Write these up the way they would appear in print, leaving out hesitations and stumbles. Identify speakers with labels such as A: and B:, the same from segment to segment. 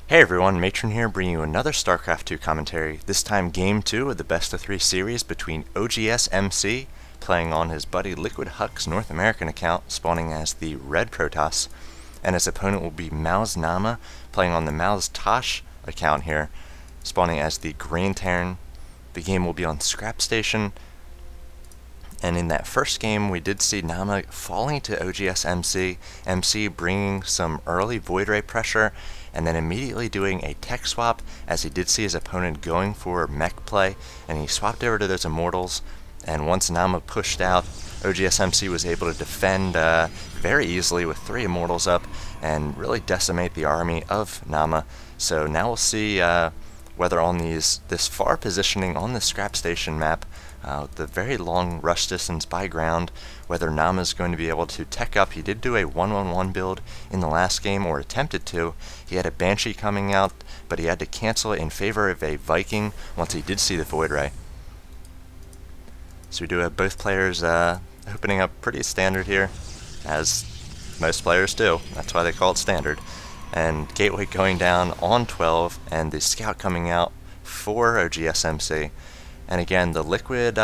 A: Hey everyone, Matron here bringing you another StarCraft 2 commentary, this time Game 2 of the Best of 3 series between oGsMC, playing on his buddy Liquid Huck's North American account, spawning as the Red Protoss, and his opponent will be mouzNaama, playing on the mouzTosh account here, spawning as the Green Terran. The game will be on Scrap Station, and in that first game we did see Naama falling to oGsMC, MC bringing some early Void Ray pressure, and then immediately doing a tech swap, as he did see his opponent going for mech play, and he swapped over to those Immortals, and once Naama pushed out, oGsMC was able to defend very easily with 3 Immortals up, and really decimate the army of Naama. So now we'll see whether on this far positioning on the Scrap Station map, the very long rush distance by ground, whether Naama is going to be able to tech up. He did do a 1-1-1 build in the last game, or attempted to. He had a Banshee coming out, but he had to cancel it in favor of a Viking once he did see the Void Ray. So we do have both players opening up pretty standard here, as most players do. That's why they call it standard. And Gateway going down on 12, and the Scout coming out for oGsMC. And again, the Liquid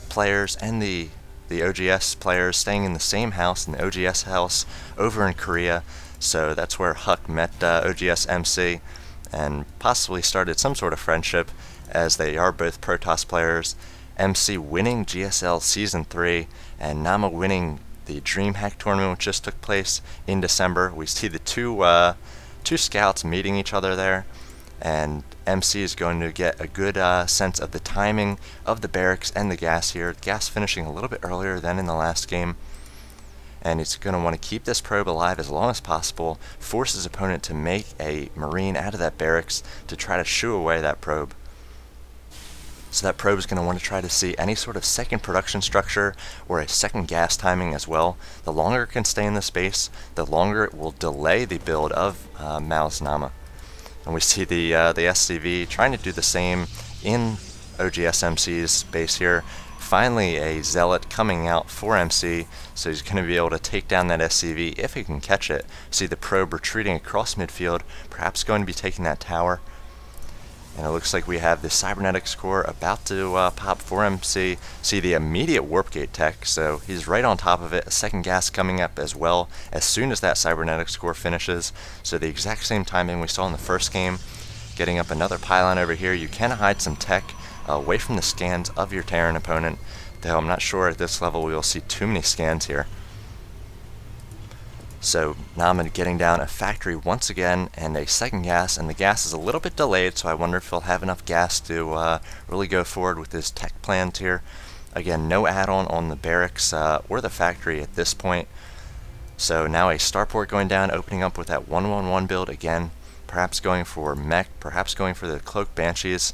A: players and the OGS players staying in the same house, in the OGS house over in Korea. So that's where Huck met oGsMC and possibly started some sort of friendship, as they are both Protoss players. MC winning GSL Season 3 and Naama winning the DreamHack tournament, which just took place in December. We see the two scouts meeting each other there, and MC is going to get a good sense of the timing of the barracks and the gas here. Gas finishing a little bit earlier than in the last game, and he's going to want to keep this probe alive as long as possible, force his opponent to make a Marine out of that barracks to try to shoo away that probe. So that probe is going to want to try to see any sort of second production structure or a second gas timing as well. The longer it can stay in the space, the longer it will delay the build of mouzNaama. And we see the SCV trying to do the same in oGsMC's base here. Finally a Zealot coming out for MC, so he's going to be able to take down that SCV if he can catch it. See the probe retreating across midfield, perhaps going to be taking that tower. And it looks like we have the Cybernetics core about to pop for MC. See the immediate Warp Gate tech, so he's right on top of it. A second gas coming up as well as soon as that Cybernetics core finishes. So the exact same timing we saw in the first game. Getting up another pylon over here. You can hide some tech away from the scans of your Terran opponent, though I'm not sure at this level we will see too many scans here. So Naama getting down a factory once again, and a second gas, and the gas is a little bit delayed, so I wonder if he'll have enough gas to really go forward with his tech plans here. Again, no add-on on the barracks or the factory at this point. So now a starport going down, opening up with that 1-1-1 build again, perhaps going for mech, perhaps going for the Cloak Banshees,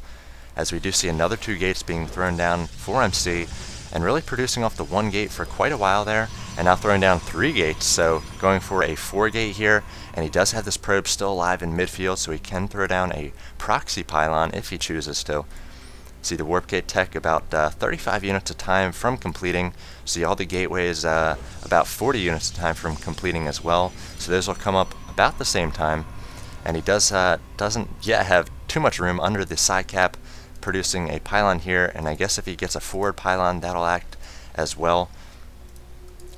A: as we do see another 2 gates being thrown down for MC, and really producing off the 1 gate for quite a while there, and now throwing down 3 gates, so going for a 4 gate here, and he does have this probe still alive in midfield, so he can throw down a proxy pylon if he chooses to. See the Warp Gate tech about 35 units a time from completing. See all the gateways about 40 units a time from completing as well, so those will come up about the same time, and he doesn't yet have too much room under the side cap, producing a pylon here, and I guess if he gets a forward pylon that'll act as well.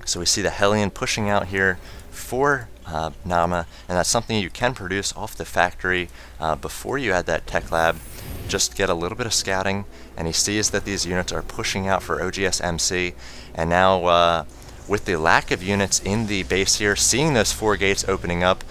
A: So we see the Hellion pushing out here for Naama, and that's something you can produce off the factory before you add that tech lab. Just get a little bit of scouting, and he sees that these units are pushing out for oGsMC, and now with the lack of units in the base here, seeing those 4 gates opening up,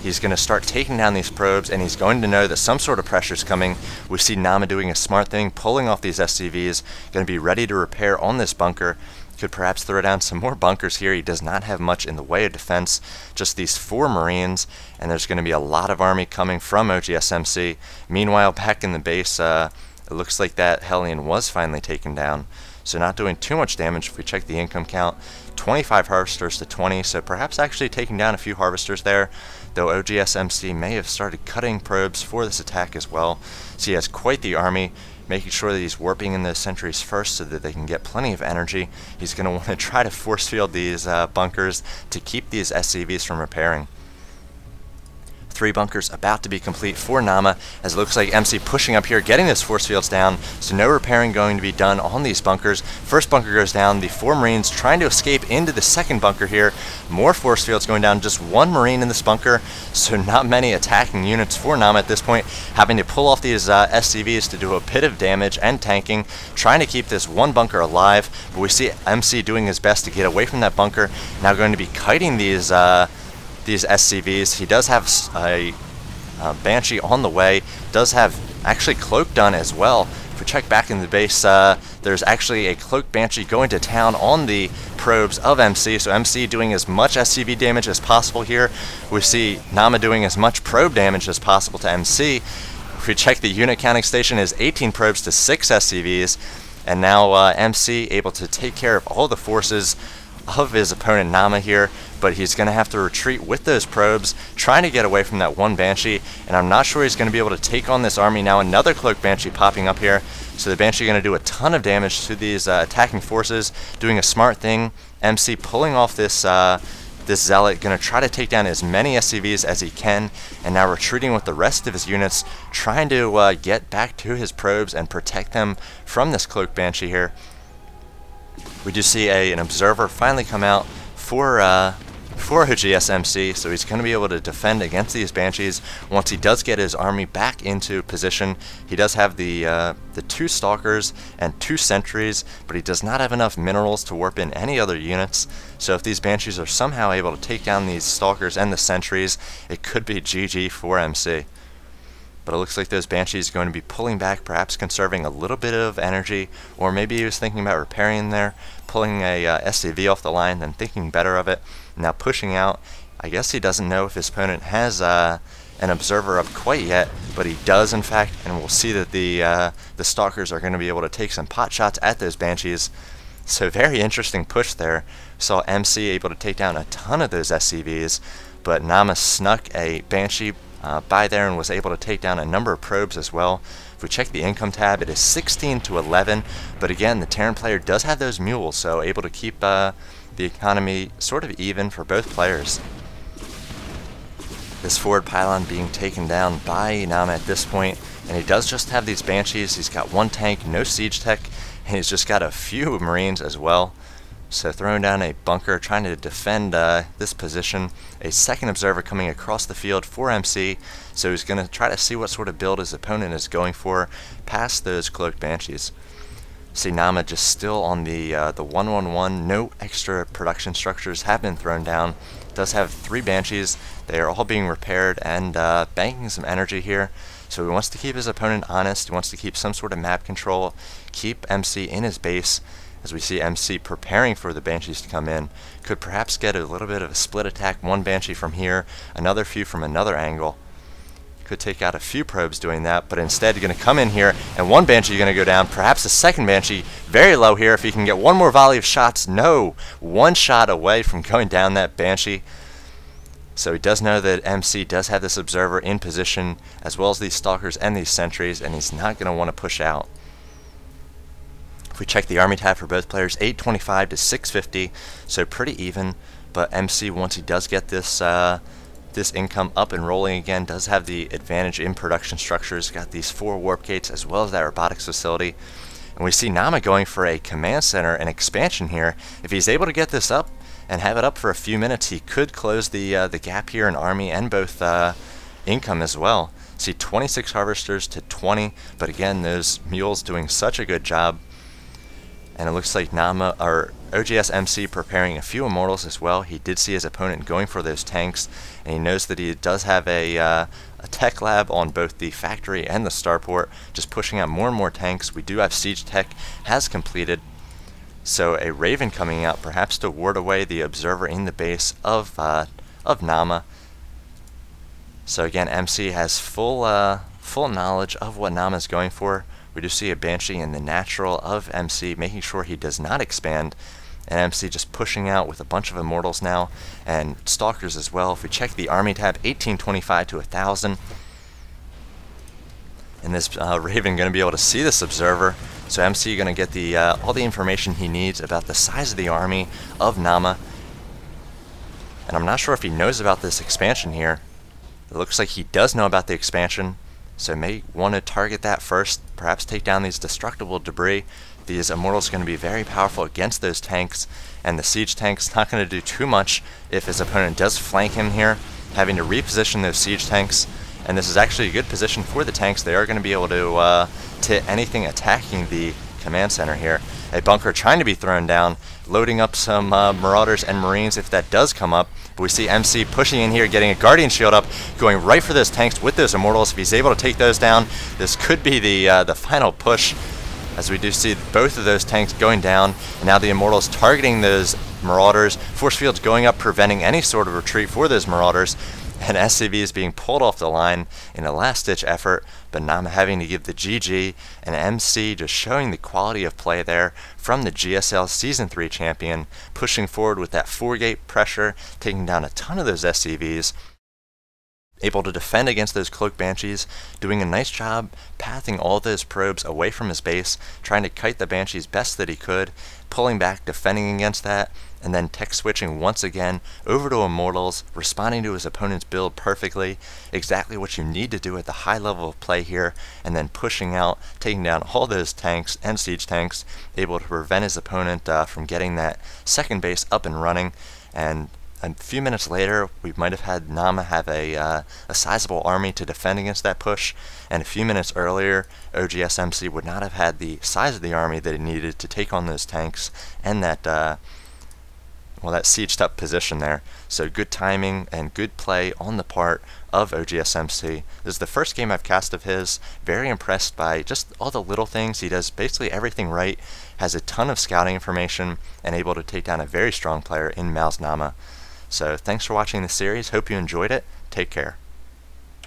A: he's going to start taking down these probes, and he's going to know that some sort of pressure is coming. We see Naama doing a smart thing, pulling off these SCVs, going to be ready to repair on this bunker. Could perhaps throw down some more bunkers here. He does not have much in the way of defense, just these 4 Marines, and there's going to be a lot of army coming from oGsMC. Meanwhile, back in the base, it looks like that Hellion was finally taken down, so not doing too much damage if we check the income count. 25 harvesters to 20, so perhaps actually taking down a few harvesters there, though oGsMC may have started cutting probes for this attack as well. So he has quite the army, making sure that he's warping in those sentries first so that they can get plenty of energy. He's going to want to try to force field these bunkers to keep these SCVs from repairing. 3 bunkers about to be complete for Naama, as it looks like MC pushing up here, getting those force fields down, so no repairing going to be done on these bunkers. First bunker goes down, the 4 Marines trying to escape into the second bunker here. More force fields going down, just 1 Marine in this bunker, so not many attacking units for Naama at this point, having to pull off these SCVs to do a bit of damage and tanking, trying to keep this 1 bunker alive, but we see MC doing his best to get away from that bunker, now going to be kiting these SCVs. He does have a Banshee on the way, does have actually Cloak done as well. If we check back in the base, there's actually a Cloak Banshee going to town on the probes of MC, so MC doing as much SCV damage as possible here. We see Naama doing as much probe damage as possible to MC. If we check the unit counting station, is 18 probes to 6 SCVs, and now MC able to take care of all the forces of his opponent Naama here, but he's going to have to retreat with those probes, trying to get away from that 1 Banshee, and I'm not sure he's going to be able to take on this army. Now another Cloak Banshee popping up here, so the Banshee going to do a ton of damage to these attacking forces, doing a smart thing. MC pulling off this this Zealot, going to try to take down as many SCVs as he can, and now retreating with the rest of his units, trying to get back to his probes and protect them from this Cloak Banshee here. We do see an observer finally come out for oGsMC, so he's going to be able to defend against these Banshees once he does get his army back into position. He does have the 2 Stalkers and 2 Sentries, but he does not have enough minerals to warp in any other units, so if these Banshees are somehow able to take down these Stalkers and the Sentries, it could be GG for MC. But it looks like those Banshees are going to be pulling back, perhaps conserving a little bit of energy, or maybe he was thinking about repairing there, pulling a SCV off the line, then thinking better of it, now pushing out. I guess he doesn't know if his opponent has an observer up quite yet, but he does in fact, and we'll see that the Stalkers are going to be able to take some pot shots at those Banshees. So very interesting push there. Saw MC able to take down a ton of those SCVs, but Naama snuck a Banshee by there and was able to take down a number of probes as well. If we check the income tab, it is 16 to 11, but again, the Terran player does have those mules, so able to keep the economy sort of even for both players. This forward pylon being taken down by Naama at this point, and he does just have these Banshees. He's got 1 tank, no siege tech, and he's just got a few Marines as well. So throwing down a bunker, trying to defend this position. A second observer coming across the field for MC, so he's going to try to see what sort of build his opponent is going for past those Cloaked Banshees. See Naama just still on the 1-1-1, no extra production structures have been thrown down. Does have 3 Banshees, they are all being repaired and banking some energy here. So he wants to keep his opponent honest, he wants to keep some sort of map control, keep MC in his base. As we see MC preparing for the Banshees to come in, could perhaps get a little bit of a split attack, 1 Banshee from here, another few from another angle. Could take out a few probes doing that, but instead you're going to come in here, and 1 Banshee going to go down, perhaps a second Banshee, very low here. If he can get 1 more volley of shots, no, 1 shot away from going down that Banshee. So he does know that MC does have this observer in position, as well as these Stalkers and these Sentries, and he's not going to want to push out. If we check the army tab for both players, 825 to 650, so pretty even, but MC, once he does get this this income up and rolling again, does have the advantage in production structures, got these 4 warp gates as well as that robotics facility. And we see Naama going for a command center and expansion here. If he's able to get this up and have it up for a few minutes, he could close the gap here in army and both income as well. See 26 harvesters to 20, but again, those mules doing such a good job. And it looks like Naama, or oGsMC, preparing a few immortals as well. He did see his opponent going for those tanks, and he knows that he does have a tech lab on both the factory and the starport, just pushing out more and more tanks. We do have siege tech has completed, so a Raven coming out, perhaps to ward away the observer in the base of Naama. So again, MC has full knowledge of what Naama is going for. We do see a Banshee in the natural of MC, making sure he does not expand, and MC just pushing out with a bunch of immortals now, and Stalkers as well. If we check the army tab, 1825 to 1000, and this Raven going to be able to see this observer, so MC going to get the all the information he needs about the size of the army of Naama. And I'm not sure if he knows about this expansion here. It looks like he does know about the expansion, so may want to target that first, perhaps take down these destructible debris. These Immortals are going to be very powerful against those tanks, and the siege tank's not going to do too much if his opponent does flank him here, having to reposition those siege tanks. And this is actually a good position for the tanks. They are going to be able to hit anything attacking the command center here. A bunker trying to be thrown down, loading up some Marauders and Marines if that does come up. But we see MC pushing in here, getting a Guardian Shield up, going right for those tanks with those Immortals. If he's able to take those down, this could be the final push, as we do see both of those tanks going down. And now the Immortals targeting those Marauders. Force fields going up, preventing any sort of retreat for those Marauders. And SCV is being pulled off the line in a last-ditch effort, but Naama having to give the GG, and MC just showing the quality of play there from the GSL Season 3 champion, pushing forward with that 4-gate pressure, taking down a ton of those SCVs, able to defend against those Cloak Banshees, doing a nice job pathing all those probes away from his base, trying to kite the Banshees best that he could, pulling back, defending against that, and then tech switching once again over to Immortals, responding to his opponent's build perfectly, exactly what you need to do at the high level of play here, and then pushing out, taking down all those tanks and siege tanks, able to prevent his opponent from getting that second base up and running. And a few minutes later, we might have had Naama have a sizable army to defend against that push, and a few minutes earlier, oGsMC would not have had the size of the army that he needed to take on those tanks and that sieged up position there. So good timing and good play on the part of oGsMC. This is the first game I've cast of his. Very impressed by just all the little things. He does basically everything right, has a ton of scouting information, and able to take down a very strong player in mouzNaama. So thanks for watching the series. Hope you enjoyed it. Take care.